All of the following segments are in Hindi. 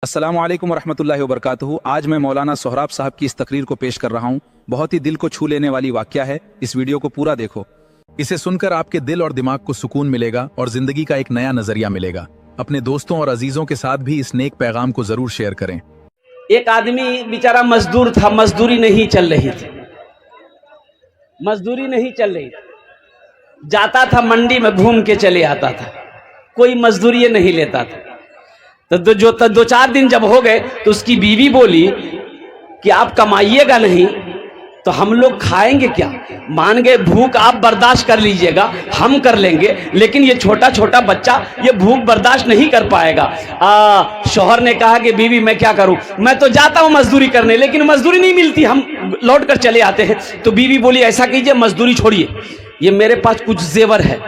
अस्सलामु अलैकुम वरहमतुल्लाहि वबरकातुहू। आज मैं मौलाना सोहराब साहब की इस तकरीर को पेश कर रहा हूँ। बहुत ही दिल को छू लेने वाली वाकया है। इस वीडियो को पूरा देखो। इसे सुनकर आपके दिल और दिमाग को सुकून मिलेगा और जिंदगी का एक नया नजरिया मिलेगा। अपने दोस्तों और अजीजों के साथ भी इस नेक पैगाम को जरूर शेयर करें। एक आदमी बेचारा मजदूर था, मजदूरी नहीं चल रही थी, मजदूरी नहीं चल रही थी। जाता था मंडी में, घूम के चले आता था, कोई मजदूरी नहीं लेता था। तो दो चार दिन जब हो गए तो उसकी बीवी बोली कि आप कमाइएगा नहीं तो हम लोग खाएंगे क्या? मान गए भूख आप बर्दाश्त कर लीजिएगा, हम कर लेंगे, लेकिन ये छोटा छोटा बच्चा ये भूख बर्दाश्त नहीं कर पाएगा। शौहर ने कहा कि बीवी मैं क्या करूं, मैं तो जाता हूं मजदूरी करने, लेकिन मजदूरी नहीं मिलती, हम लौट कर चले आते हैं। तो बीवी बोली ऐसा कीजिए, मजदूरी छोड़िए, ये मेरे पास कुछ जेवर है,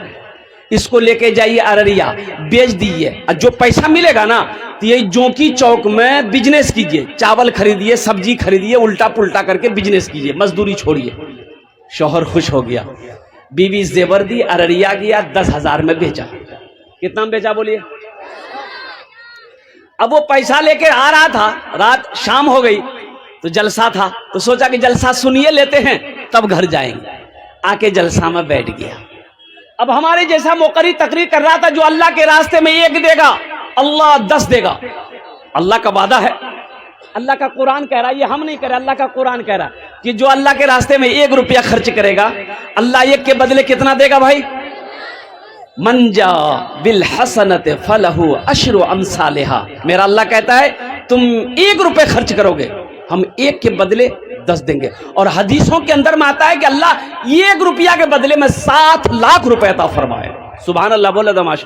इसको लेके जाइए अररिया, बेच दीजिए, और जो पैसा मिलेगा ना तो ये जोंकी चौक में बिजनेस कीजिए, चावल खरीदिए, सब्जी खरीदिए, उल्टा पुल्टा करके बिजनेस कीजिए, मजदूरी छोड़िए। शौहर खुश हो गया, बीवी जेवर दी, अररिया गया, 10,000 में बेचा। कितना में बेचा बोलिए? अब वो पैसा लेके आ रहा था, रात शाम हो गई तो जलसा था, तो सोचा कि जलसा सुनिए लेते हैं तब घर जाएंगे। आके जलसा में बैठ गया। अब हमारे जैसा मोकरी तकरीर कर रहा था, जो अल्लाह के रास्ते में 1 देगा अल्लाह 10 देगा। अल्लाह का वादा है, अल्लाह का कुरान कह रहा है, ये हम नहीं कह रहे, अल्लाह का कुरान कह रहा है कि जो अल्लाह के रास्ते में 1 रुपया खर्च करेगा अल्लाह 1 के बदले कितना देगा भाई? मंजा बिल हसनत फलहु अशरु अमसालिहा। मेरा अल्लाह कहता है तुम 1 रुपये खर्च करोगे, हम 1 के बदले 10 देंगे। और हदीसों के अंदर में आता है कि अल्लाह 1 रुपया के बदले में 7 लाख रुपए अता फरमाए। सुभान अल्लाह, बोले दमाश।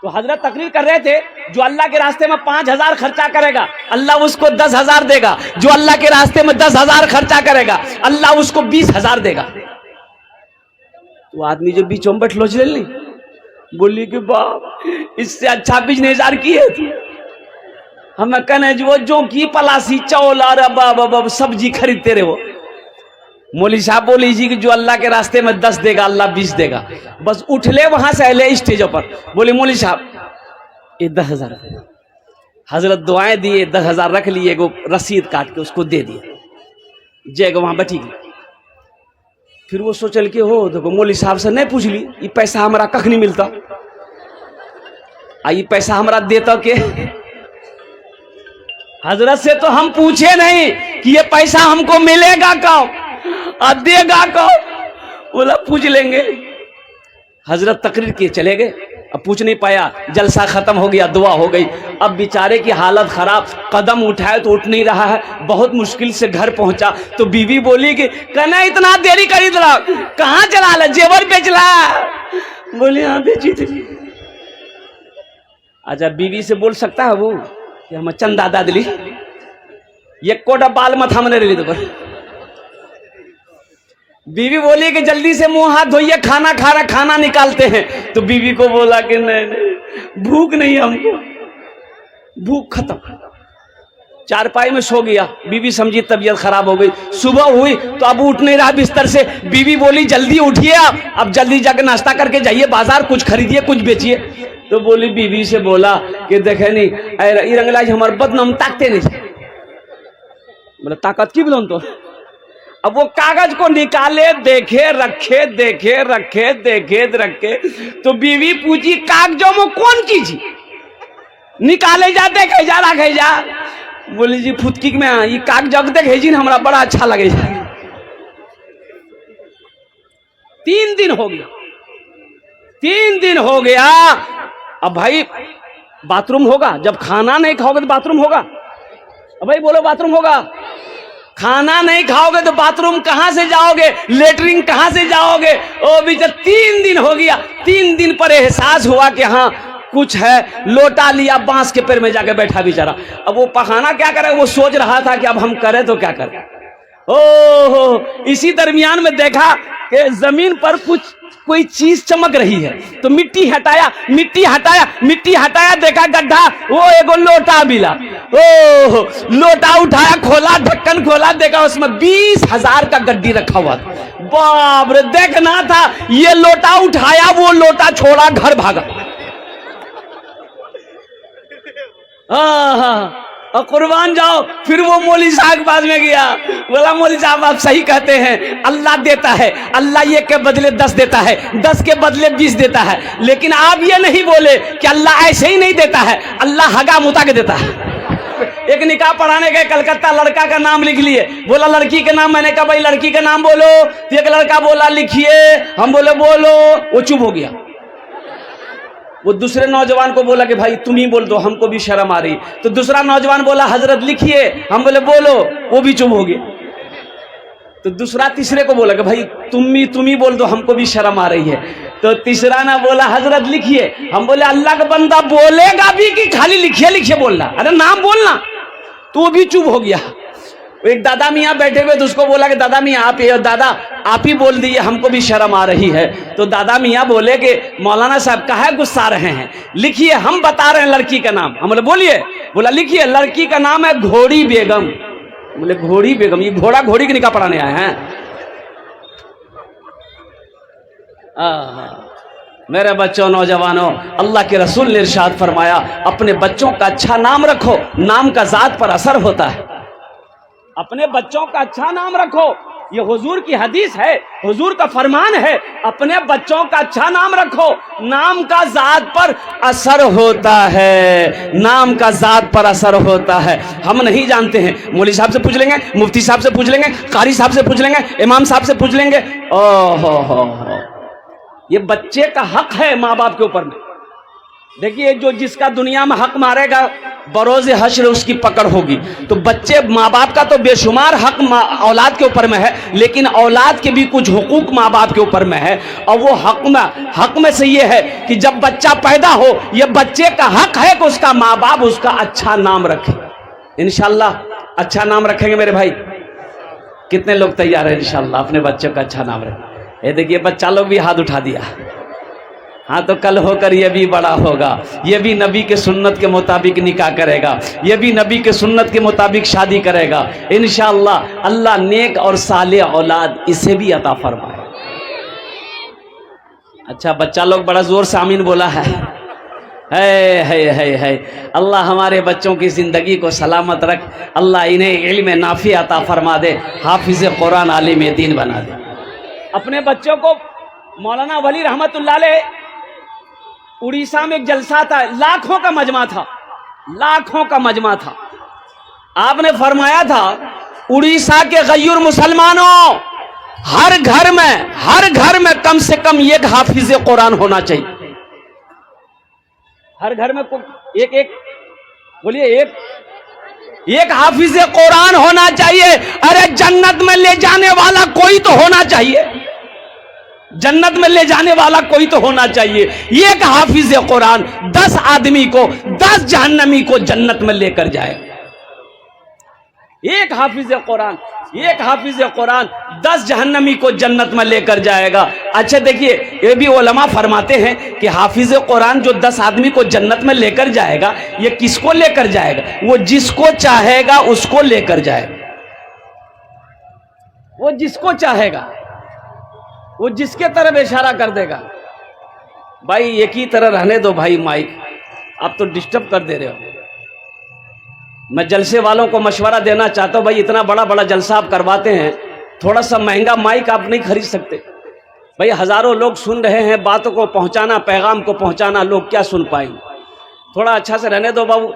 तो हजरत तकरीर कर रहे थे, जो अल्लाह के रास्ते में 5,000 खर्चा करेगा अल्लाह उसको 10,000 देगा, जो अल्लाह के रास्ते में 10,000 खर्चा करेगा अल्लाह उसको 20,000 देगा। तो आदमी जो बीचों बैठ लो चल बोली कि बाप इससे अच्छा बिजनेस यार की है। हमें कहने जो की पलासी चौल और सब्जी खरीदते रहे हो। मौली साहब बोली जी कि जो अल्लाह के रास्ते में 10 देगा अल्लाह 20 देगा। बस उठले वहां से अले स्टेज पर, बोले मौली साहब ये 10,000। हजरत दुआएं दिए, 10,000 रख लिए, एगो रसीद काट के उसको दे दिए, जय वहां बैठी गई। फिर वो सोचल के हो देखो मौली साहब से नहीं पूछ ली ये पैसा हमारा कख नहीं मिलता, ये पैसा हमारा देता के? हजरत से तो हम पूछे नहीं कि ये पैसा हमको मिलेगा कब और देगा कब, बोला पूछ लेंगे। हजरत तकरीर किए चले गए, अब पूछ नहीं पाया, जलसा खत्म हो गया, दुआ हो गई। अब बेचारे की हालत खराब, कदम उठाए तो उठ नहीं रहा है, बहुत मुश्किल से घर पहुंचा। तो बीवी बोली कि कहना इतना देरी कर रहा, कहाँ चला ला, जेवर बेच रहा? बोली हाँ बेची थी। अच्छा बीवी से बोल सकता है वो कि हम चंदा दा दिली, ये कोटा बाल मथा में रही। तो बीवी बोली कि जल्दी से मुंह हाथ धोइए, खाना खा रहा, खाना निकालते हैं। तो बीवी को बोला कि नहीं भूख नहीं हमको, भूख खत्म। चारपाई में सो गया, बीवी समझी तबीयत खराब हो गई। सुबह हुई तो अब उठ नहीं रहा बिस्तर से। बीवी बोली जल्दी उठिए, अब जल्दी जाकर नाश्ता करके जाइए बाजार, कुछ खरीदिए कुछ बेचिए। तो बोली बीवी से बोला कि देखे नहीं रंगलाज हमारे बदनाम ताकते नहीं। बोला ताकत की बोलो तो? अब वो कागज को निकाले, देखे रखे, देखे रखे, देखे रखे। तो बीवी पूछी कागजों में कौन की चीज निकाले जा, देखे जा, रखे जा। बोली जी फुटकी में ये कागज देखे जी हमारा बड़ा अच्छा लगे। 3 दिन हो गया, 3 दिन हो गया। अब भाई बाथरूम होगा, जब खाना नहीं खाओगे तो बाथरूम होगा? अब भाई बोलो बाथरूम होगा? खाना नहीं खाओगे तो बाथरूम कहां से जाओगे, लेटरिन कहां से जाओगे? ओ बेचारा 3 दिन हो गया। 3 दिन पर एहसास हुआ कि हाँ कुछ है, लोटा लिया, बांस के पेड़ में जाके बैठा बेचारा। अब वो पखाना क्या करे, वो सोच रहा था कि अब हम करें तो क्या करें। ओहो, इसी दरमियान में देखा कि जमीन पर कोई चीज चमक रही है, तो मिट्टी हटाया, मिट्टी हटाया, मिट्टी हटाया, देखा गड्ढा, वो एगो लोटा मिला। ओह, लोटा उठाया, खोला, ढक्कन खोला, देखा उसमें 20,000 का गड्डी रखा हुआ था। बाप रे, देखना था ये लोटा उठाया, वो लोटा छोड़ा, घर भागा। और कुर्बान जाओ। फिर वो मौलवी साहब के पास में गया, बोला मौलवी साहब आप सही कहते हैं, अल्लाह देता है, अल्लाह ये के बदले 10 देता है, 10 के बदले 20 देता है, लेकिन आप ये नहीं बोले कि अल्लाह ऐसे ही नहीं देता है, अल्लाह हगा मुता के देता है। एक निकाह पढ़ाने गए कलकत्ता, लड़का का नाम लिख लिए, बोला लड़की के नाम, मैंने कहा भाई लड़की का नाम बोलो, तो एक लड़का बोला लिखिए, हम बोले बोलो, वो चुप हो गया। वो दूसरे नौजवान को बोला कि भाई तुम ही बोल दो, हमको भी शर्म आ रही। तो दूसरा नौजवान बोला हजरत लिखिए, हम बोले बोलो, वो भी चुप हो गया। तो दूसरा तीसरे को बोला कि भाई तुम ही बोल दो, हमको भी शर्म आ रही है। तो तीसरा ना बोला हजरत लिखिए, हम बोले अल्लाह का बंदा बोलेगा भी कि खाली लिखिए लिखिए बोलना, अरे नाम बोलना। तो वो भी चुप हो गया। एक दादा मियाँ बैठे हुए, तो उसको बोला कि दादा मियाँ आप ये, दादा आप ही बोल दिए, हमको भी शर्म आ रही है। तो दादा मियाँ बोले कि मौलाना साहब काहे गुस्सा रहे हैं, लिखिए, हम बता रहे हैं लड़की का नाम। हम बोले बोलिए, बोला लिखिए, लड़की का नाम है घोड़ी बेगम। बोले घोड़ी बेगम, ये घोड़ा घोड़ी के निकाह पढ़ाने आए हैं? मेरे बच्चों, नौजवानों, अल्लाह के रसूल ने इरशाद फरमाया अपने बच्चों का अच्छा नाम रखो, नाम का जात पर असर होता है। अपने बच्चों का अच्छा नाम रखो, ये हुजूर की हदीस है, हुजूर का फरमान है, अपने बच्चों का अच्छा नाम रखो, नाम का जात पर असर होता है, नाम का जात पर असर होता है। हम नहीं जानते हैं, मौलवी साहब से पूछ लेंगे, मुफ्ती साहब से पूछ लेंगे, कारी साहब से पूछ लेंगे, इमाम साहब से पूछ लेंगे। ओहो, ये बच्चे का हक है माँ बाप के ऊपर में। देखिए, जो जिसका दुनिया में हक मारेगा बरोज़े हश्र उसकी पकड़ होगी। तो बच्चे, माँ बाप का तो बेशुमार हक औलाद के ऊपर में है, लेकिन औलाद के भी कुछ हुकूक माँ बाप के ऊपर में है। और वो हक में से ये है कि जब बच्चा पैदा हो, ये बच्चे का हक है कि उसका माँ बाप उसका अच्छा नाम रखे। इंशाल्लाह अच्छा नाम रखेंगे मेरे भाई। कितने लोग तैयार हैं इंशाल्लाह अपने बच्चों का अच्छा नाम रखें? ये देखिए बच्चा लोग भी हाथ उठा दिया। हाँ, तो कल होकर ये भी बड़ा होगा, ये भी नबी के सुन्नत के मुताबिक निकाह करेगा, ये भी नबी के सुन्नत के मुताबिक शादी करेगा। इंशाअल्लाह अल्लाह नेक और साले औलाद इसे भी अता फरमाए। अच्छा, बच्चा लोग बड़ा जोर से आमीन बोला है। अल्लाह हमारे बच्चों की जिंदगी को सलामत रख, अल्लाह इन्हें इल्म नाफी अता फरमा दे, हाफिज कुरान आलिम दीन बना दे। अपने बच्चों को मौलाना वली रहमतुल्लाह अलैह उड़ीसा में एक जलसा था, लाखों का मजमा था, लाखों का मजमा था। आपने फरमाया था उड़ीसा के गैर मुसलमानों, हर घर में कम से कम एक हाफिज कुरान होना चाहिए। हर घर में एक बोलिए, एक हाफिज कुरान होना चाहिए। अरे जन्नत में ले जाने वाला कोई तो होना चाहिए, जन्नत में ले जाने वाला कोई तो होना चाहिए। एक हाफिज कुरान 10 आदमी को, 10 जहन्नमी को जन्नत में लेकर जाए। एक हाफिज कुरान 10 जहन्नमी को जन्नत में लेकर जाएगा। अच्छा देखिए, ये भी उलमा फरमाते हैं कि हाफिज कुरान जो 10 आदमी को जन्नत में लेकर जाएगा, ये किसको लेकर जाएगा? वो जिसको चाहेगा उसको लेकर जाएगा। वो जिसको चाहेगा, वो जिसके तरफ इशारा कर देगा। भाई एक ही तरह रहने दो भाई, माइक आप तो डिस्टर्ब कर दे रहे हो। मैं जलसे वालों को मशवरा देना चाहता हूं, भाई इतना बड़ा बड़ा जलसा आप करवाते हैं, थोड़ा सा महंगा माइक आप नहीं खरीद सकते? भाई हजारों लोग सुन रहे हैं, बातों को पहुंचाना, पैगाम को पहुंचाना, लोग क्या सुन पाएंगे? थोड़ा अच्छा से रहने दो बाबू,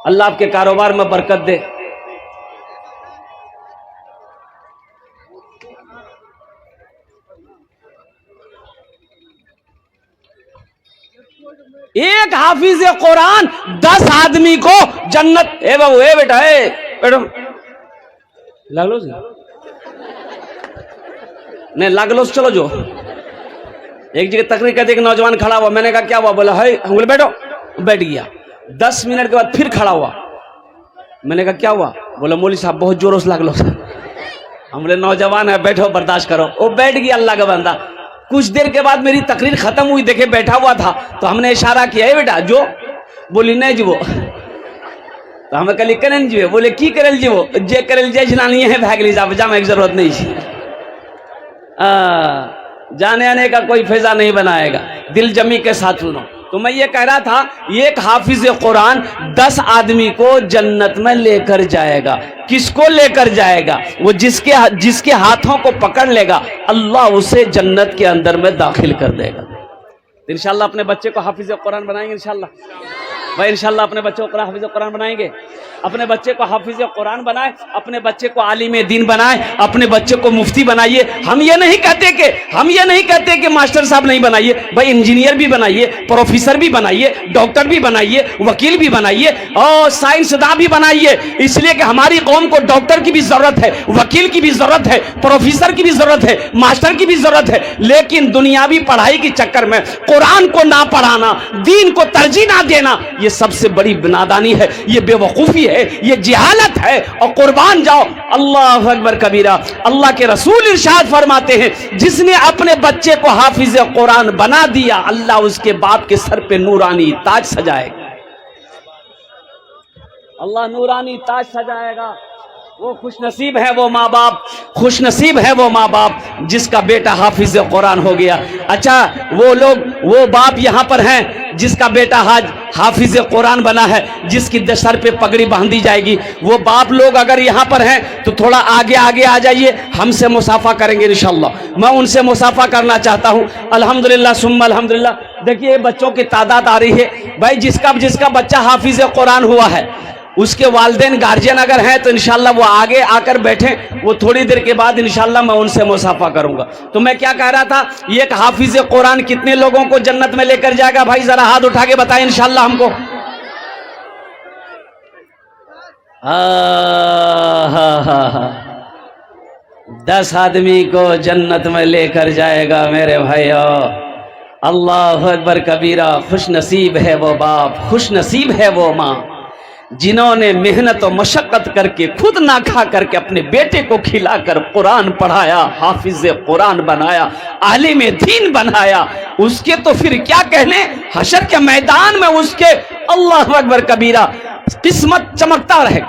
अल्लाह आपके कारोबार में बरकत दे। एक हाफिज कुरान 10 आदमी को जन्नत। ए बाबू, ए बेटा, ए बैठो, लागलो नहीं लागलो, चलो जो। एक जगह तकरीर करते एक नौजवान खड़ा हुआ, मैंने कहा क्या हुआ? बोला है, हम बोले बैठो, बैठ गया। 10 मिनट के बाद फिर खड़ा हुआ, मैंने कहा क्या हुआ? बोला मौलवी साहब बहुत जोरों से लागलो। हम बोले नौजवान है, बैठो, बर्दाश्त करो। वो बैठ गया, अल्लाह का बंदा। कुछ देर के बाद मेरी तकरीर खत्म हुई, देखे बैठा हुआ था, तो हमने इशारा किया, है बेटा जो। बोली नहीं जीवो। तो हमें कल करें जीवे। बोले की करेल जीवो? जे करेल जे जनानी है, भाग ली जा, जाने की जरूरत नहीं है। जाने आने का कोई फैजा नहीं बनाएगा, दिल जमी के साथ सुनो। तो मैं ये कह रहा था, एक हाफिज कुरान 10 आदमी को जन्नत में लेकर जाएगा। किसको लेकर जाएगा? वो जिसके हाथों को पकड़ लेगा, अल्लाह उसे जन्नत के अंदर में दाखिल कर देगा। तो इंशाल्लाह अपने बच्चे को हाफिज कुरान बनाएंगे इंशाल्लाह। भाई इंशाल्लाह अपने बच्चों को हाफिज कुरान बनाएंगे। अपने बच्चे को हाफिज कुरान बनाए, अपने बच्चे को आलिम दीन बनाए, अपने बच्चे को मुफ्ती बनाइए। हम ये नहीं कहते कि मास्टर साहब नहीं बनाइए, भाई इंजीनियर भी बनाइए, प्रोफेसर भी बनाइए, डॉक्टर भी बनाइए, वकील भी बनाइए और साइंसदान भी बनाइए। इसलिए कि हमारी कौम को डॉक्टर की भी जरूरत है, वकील की भी जरूरत है, प्रोफेसर की भी जरूरत है, मास्टर की भी जरूरत है। लेकिन दुनियावी पढ़ाई के चक्कर में कुरान को ना पढ़ाना, दीन को तरजीह ना देना, ये सबसे बड़ी नादानी है, ये बेवकूफी है, ये जिहालत है। और कुर्बान जाओ, अल्लाह अकबर कबीरा। अल्लाह के रसूल इरशाद फरमाते हैं, जिसने अपने बच्चे को हाफिज कुरान बना दिया, अल्लाह उसके बाप के सर पे नूरानी ताज सजाएगा। अल्लाह नूरानी ताज सजाएगा। वो खुशनसीब है वो माँ बाप, खुशनसीब है वो माँ बाप जिसका बेटा हाफिज कुरान हो गया। अच्छा, वो बाप यहाँ पर हैं जिसका बेटा हाफिज कुरान बना है, जिसकी सर पे पगड़ी बांधी जाएगी। वो बाप लोग अगर यहाँ पर हैं तो थोड़ा आगे आ जाइए, हमसे मुसाफा करेंगे इंशाल्लाह। मैं उनसे मुसाफा करना चाहता हूँ। अल्हम्दुलिल्लाह सुम्मा अल्हम्दुलिल्लाह। देखिए बच्चों की तादाद आ रही है। भाई जिसका बच्चा हाफिज कुरान हुआ है, उसके वालिदैन गार्जियन अगर हैं तो इंशाल्लाह वो आगे आकर बैठे। वो थोड़ी देर के बाद इंशाल्लाह मैं उनसे मुसाफा करूंगा। तो मैं क्या कह रहा था, ये एक हाफिज कुरान कितने लोगों को जन्नत में लेकर जाएगा? भाई जरा हाथ उठा के बताएं इंशाल्लाह हमको। 10 आदमी को जन्नत में लेकर जाएगा मेरे भाइयों। अल्लाह अकबर कबीरा। खुश नसीब है वो बाप, खुश नसीब है वो माँ जिन्होंने मेहनत और मशक्कत करके, खुद ना खा करके अपने बेटे को खिलाकर कुरान पढ़ाया, हाफिज कुरान बनाया, आलिम दीन बनाया। उसके तो फिर क्या कहने, हशर के मैदान में उसके अल्लाह अकबर कबीरा किस्मत चमकता रहेगा।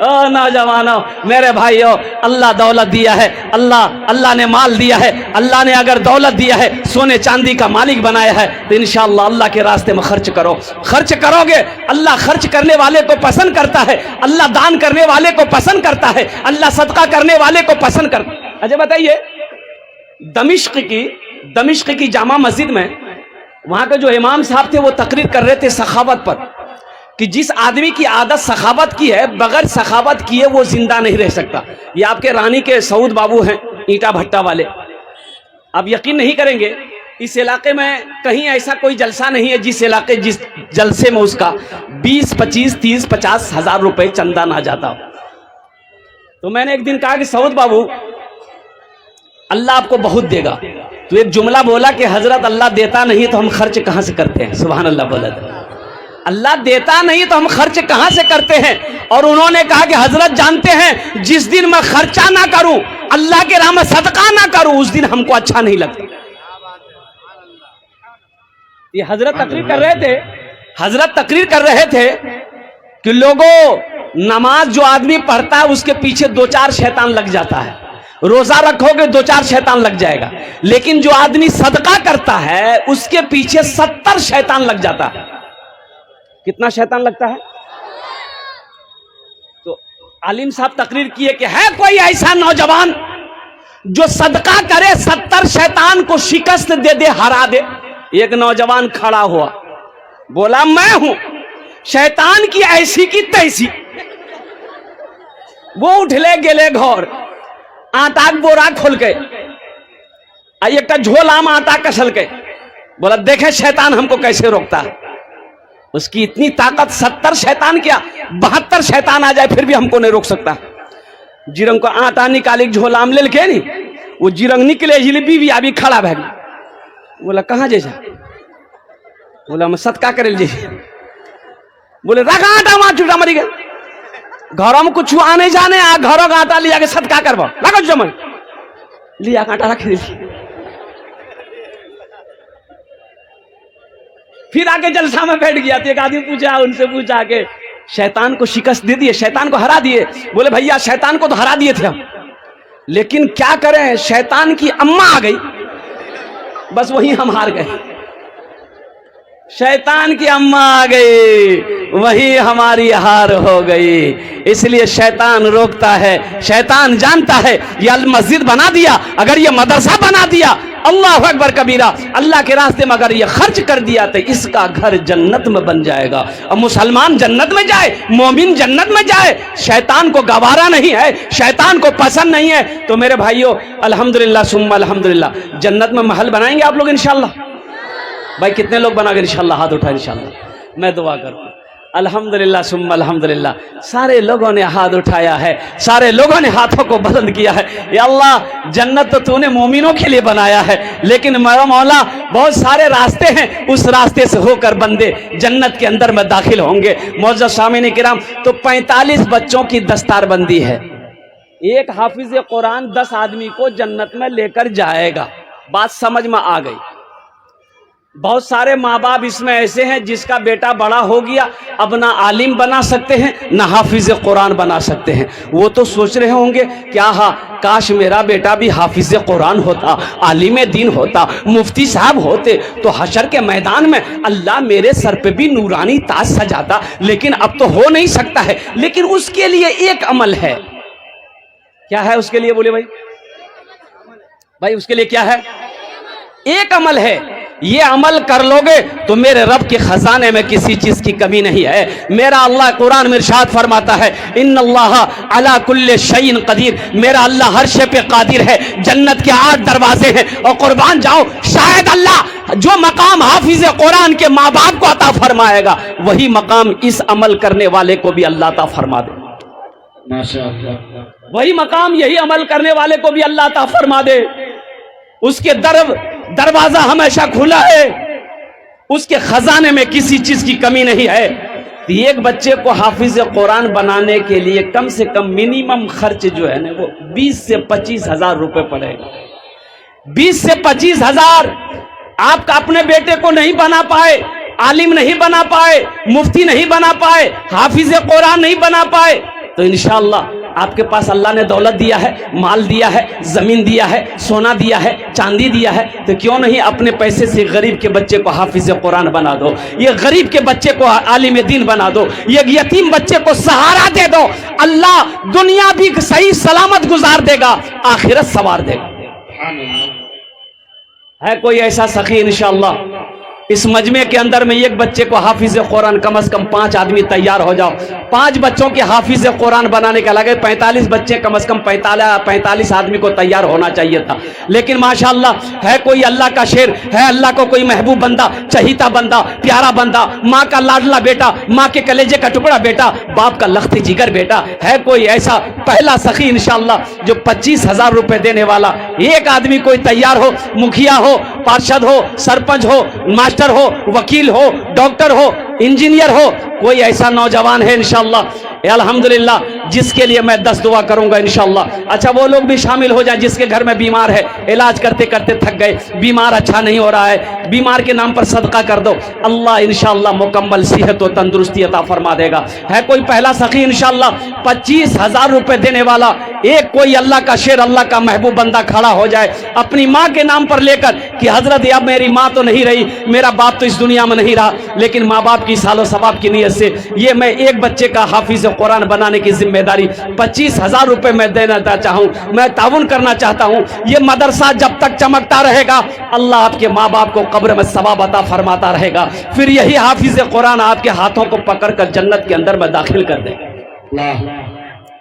नौजवानों मेरे भाइयों, अल्लाह दौलत दिया है, अल्लाह ने माल दिया है। अल्लाह ने अगर दौलत दिया है, सोने चांदी का मालिक बनाया है, तो इंशाअल्लाह अल्लाह के रास्ते में खर्च करो। खर्च करोगे, अल्लाह खर्च करने वाले को पसंद करता है, अल्लाह दान करने वाले को पसंद करता है, अल्लाह सदका करने वाले को पसंद करता है। अच्छा बताइए, दमिश्क की जामा मस्जिद में वहां के जो इमाम साहब थे वो तकरीर कर रहे थे सखावत पर, कि जिस आदमी की आदत सखावत की है, बगैर सखावत किए वो जिंदा नहीं रह सकता। ये आपके रानी के सऊद बाबू हैं, ईटा भट्टा वाले। आप यकीन नहीं करेंगे, इस इलाके में कहीं ऐसा कोई जलसा नहीं है जिस जलसे में उसका 20, 25, 30, 50 हजार रुपए चंदा ना जाता हो। तो मैंने एक दिन कहा कि सऊद बाबू, अल्लाह आपको बहुत देगा। तो एक जुमला बोला कि हजरत अल्लाह देता नहीं तो हम खर्च कहां से करते हैं? सुभान अल्लाह बोला था। अल्लाह देता नहीं तो हम खर्च कहां से करते हैं? और उन्होंने कहा कि हजरत जानते हैं, जिस दिन मैं खर्चा ना करूं, अल्लाह के राह में सदका ना करूं, उस दिन हमको अच्छा नहीं लगता। ये हजरत तकरीर कर रहे थे कि लोगों, नमाज जो आदमी पढ़ता है उसके पीछे 2-4 शैतान लग जाता है। रोजा रखोगे 2-4 शैतान लग जाएगा, लेकिन जो आदमी सदका करता है उसके पीछे 70 शैतान लग जाता है। कितना शैतान लगता है? तो आलिम साहब तकरीर किए कि है कोई ऐसा नौजवान जो सदका करे, 70 शैतान को शिकस्त दे दे, हरा दे। एक नौजवान खड़ा हुआ, बोला मैं हूं। शैतान की ऐसी की तैसी। वो उठले गेले घर, आटा बोरा खोल के एक झोला में आटा कसल के, बोला देखे शैतान हमको कैसे रोकता है। उसकी इतनी ताकत, 70 शैतान क्या, 72 शैतान आ जाए फिर भी हमको नहीं रोक सकता। जिरंग को आटा निकाली झोला में ले के नहीं, वो जिरंग निकले, जिलेबी भी अभी खड़ा भैग। बोला कहाँ जैसा? बोला मैं सदका करे जी। बोले रखा आटा वहां, चूटा मरी गया। घरों में कुछ आने जाने, घरों का आटा लिया के सदका करवा, लगा जमन लिया आटा रख दी। फिर आके जलसा में बैठ गया। तो एक आदमी उनसे पूछा के शैतान को शिकस्त दे दिए, शैतान को हरा दिए? बोले भैया शैतान को तो हरा दिए थे हम, लेकिन क्या करें, शैतान की अम्मा आ गई। बस वहीं हम हार गए। शैतान की अम्मा आ गई, वही हमारी हार हो गई। इसलिए शैतान रोकता है, शैतान जानता है ये मस्जिद बना दिया, अगर ये मदरसा बना दिया, अल्लाह अकबर कबीरा, अल्लाह के रास्ते में अगर ये खर्च कर दिया तो इसका घर जन्नत में बन जाएगा। और मुसलमान जन्नत में जाए, मोमिन जन्नत में जाए, शैतान को गवारा नहीं है, शैतान को पसंद नहीं है। तो मेरे भाइयों, अल्हम्दुलिल्लाह सुम्मा अल्हम्दुलिल्लाह, जन्नत में महल बनाएंगे आप लोग इंशाल्लाह। भाई कितने लोग बनाओगे इंशाल्लाह? हाथ उठा इंशाल्लाह, मैं दुआ करूँ। अल्हम्दुलिल्लाह सुम्मा अल्हम्दुलिल्लाह, सारे लोगों ने हाथ उठाया है, सारे लोगों ने हाथों को बुलंद किया है। या अल्लाह, जन्नत तो तूने मोमिनों के लिए बनाया है, लेकिन मेरा मौला बहुत सारे रास्ते हैं, उस रास्ते से होकर बंदे जन्नत के अंदर में दाखिल होंगे। मौजूद सामीन किराम, तो 45 बच्चों की दस्तारबंदी है। एक हाफिज कुरान 10 आदमी को जन्नत में लेकर जाएगा। बात समझ में आ गई? बहुत सारे माँ बाप इसमें ऐसे हैं जिसका बेटा बड़ा हो गया, अब ना आलिम बना सकते हैं ना हाफिज कुरान बना सकते हैं। वो तो सोच रहे होंगे क्या, हाँ काश मेरा बेटा भी हाफिज कुरान होता, आलिम दीन होता, मुफ्ती साहब होते, तो हशर के मैदान में अल्लाह मेरे सर पे भी नूरानी ताज सजाता। लेकिन अब तो हो नहीं सकता है। लेकिन उसके लिए एक अमल है। क्या है उसके लिए? बोले भाई, भाई उसके लिए क्या है? एक अमल है। ये अमल कर लोगे तो मेरे रब के खजाने में किसी चीज की कमी नहीं है। मेरा अल्लाह कुरान में इरशाद फरमाता है, इन्नल्लाह अला कुल्ले शैइन कदीर, मेरा अल्लाह हर शे पे कादिर है। जन्नत के 8 दरवाजे हैं, और कुर्बान जाओ, शायद अल्लाह जो मकाम हाफिज कुरान के माँ बाप को अता फरमाएगा, वही मकाम इस अमल करने वाले को भी अल्लाह अता फरमा दे। माशाअल्लाह, वही मकाम यही अमल करने वाले को भी अल्लाह अता फरमा दे। उसके दरवाजा हमेशा खुला है, उसके खजाने में किसी चीज की कमी नहीं है। एक बच्चे को हाफिज कुरान बनाने के लिए कम से कम मिनिमम खर्च जो है ना, वो 20 से 25 हजार रुपए पड़ेगा। 20 से 25 हजार। आप अपने बेटे को नहीं बना पाए, आलिम नहीं बना पाए, मुफ्ती नहीं बना पाए, हाफिज कुरान नहीं बना पाए, तो इंशाअल्लाह आपके पास अल्लाह ने दौलत दिया है, माल दिया है, जमीन दिया है, सोना दिया है, चांदी दिया है, तो क्यों नहीं अपने पैसे से गरीब के बच्चे को हाफिज कुरान बना दो, ये गरीब के बच्चे को आलिम दीन बना दो, ये यतीम बच्चे को सहारा दे दो। अल्लाह दुनिया भी सही सलामत गुजार देगा, आखिरत सवार देगा। है कोई ऐसा सखी इंशाअल्लाह इस मजमे के अंदर में एक बच्चे को हाफिज कुरान, कम से कम 5 आदमी तैयार हो जाओ। 5 बच्चों के हाफिज कुरान बनाने का लगे 45 बच्चे, कम से कम 45 आदमी को तैयार होना चाहिए था। लेकिन माशाअल्लाह है कोई अल्लाह का शेर, है अल्लाह को कोई महबूब बंदा, चहीता बंदा, प्यारा बंदा, माँ का लाडला बेटा, माँ के कलेजे का टुकड़ा बेटा, बाप का लख्त जिगर बेटा, है कोई ऐसा पहला सखी इंशाअल्लाह जो 25,000 रुपए देने वाला। एक आदमी कोई तैयार हो, मुखिया हो, पार्षद हो, सरपंच हो, मास्टर हो, वकील हो, डॉक्टर हो, इंजीनियर हो, कोई ऐसा नौजवान है इंशाअल्लाह, अल्हम्दुलिल्लाह, जिसके लिए मैं 10 दुआ करूंगा इंशाअल्लाह। अच्छा वो लोग भी शामिल हो जाए जिसके घर में बीमार है, इलाज करते करते थक गए, बीमार अच्छा नहीं हो रहा है, बीमार के नाम पर सदका कर दो, अल्लाह इंशाअल्लाह मुकम्मल सेहत और तंदुरुस्ती अता फरमा देगा। है कोई पहला सखी इंशाअल्लाह 25,000 रुपए देने वाला, एक कोई अल्लाह का शेर, अल्लाह का महबूब बंदा खड़ा हो जाए अपनी माँ के नाम पर लेकर कि हजरत अब मेरी माँ तो नहीं रही, मेरा बाप तो इस दुनिया में नहीं रहा, लेकिन माँ बाप की सालो सवाब की नीयत से ये मैं एक बच्चे का हाफिज कुरान बनाने की जिम्मेदारी 25,000 रुपए मैं देना चाहूँ, मैं ताउन करना चाहता हूँ। ये मदरसा जब तक चमकता रहेगा, अल्लाह आपके माँ बाप को कब्र में सवाब अता फरमाता रहेगा, फिर यही हाफिज कुरान आपके हाथों को पकड़कर जन्नत के अंदर में दाखिल कर देगा।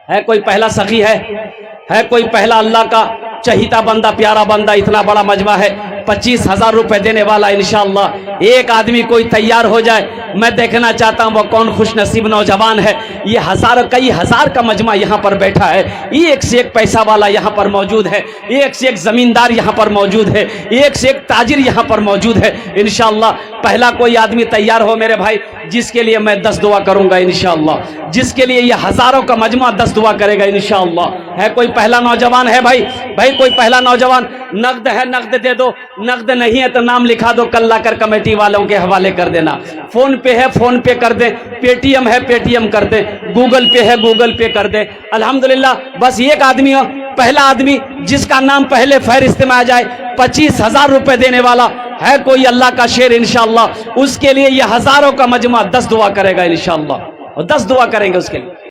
है कोई पहला सखी है कोई पहला अल्लाह का चहीता बंदा, प्यारा बंदा, इतना बड़ा मजमा है, 25,000 रुपए देने वाला इंशाअल्लाह। एक आदमी कोई तैयार हो जाए, मैं देखना चाहता हूँ वो कौन खुश नसीब नौजवान है। ये कई हजार का मजमा यहाँ पर बैठा है, एक से एक पैसा वाला यहाँ पर मौजूद है, एक से एक जमींदार यहाँ पर मौजूद है, एक से एक ताजिर यहाँ पर मौजूद है इंशाअल्लाह। पहला कोई आदमी तैयार हो मेरे भाई, जिसके लिए मैं 10 दुआ करूंगा इंशाअल्लाह, जिसके लिए ये हजारों का मजमा 10 दुआ करेगा इंशाअल्लाह। है कोई पहला नौजवान है भाई कोई पहला नौजवान? नकद है नकद दे दो, नकद नहीं है तो नाम लिखा दो, कल लाकर कमेटी वालों के हवाले कर देना। फोन पे है फोन पे कर दे, पेटीएम है पेटीएम कर दे, गूगल पे है गूगल पे कर दे। अल्हम्दुलिल्लाह बस एक आदमी हो पहला आदमी जिसका नाम पहले फहरिस्त में आ जाए 25,000 रुपए देने वाला है कोई अल्लाह का शेर इंशाअल्लाह, उसके लिए यह हजारों का मजमा 10 दुआ करेगा इंशाअल्लाह, और 10 दुआ करेंगे उसके लिए।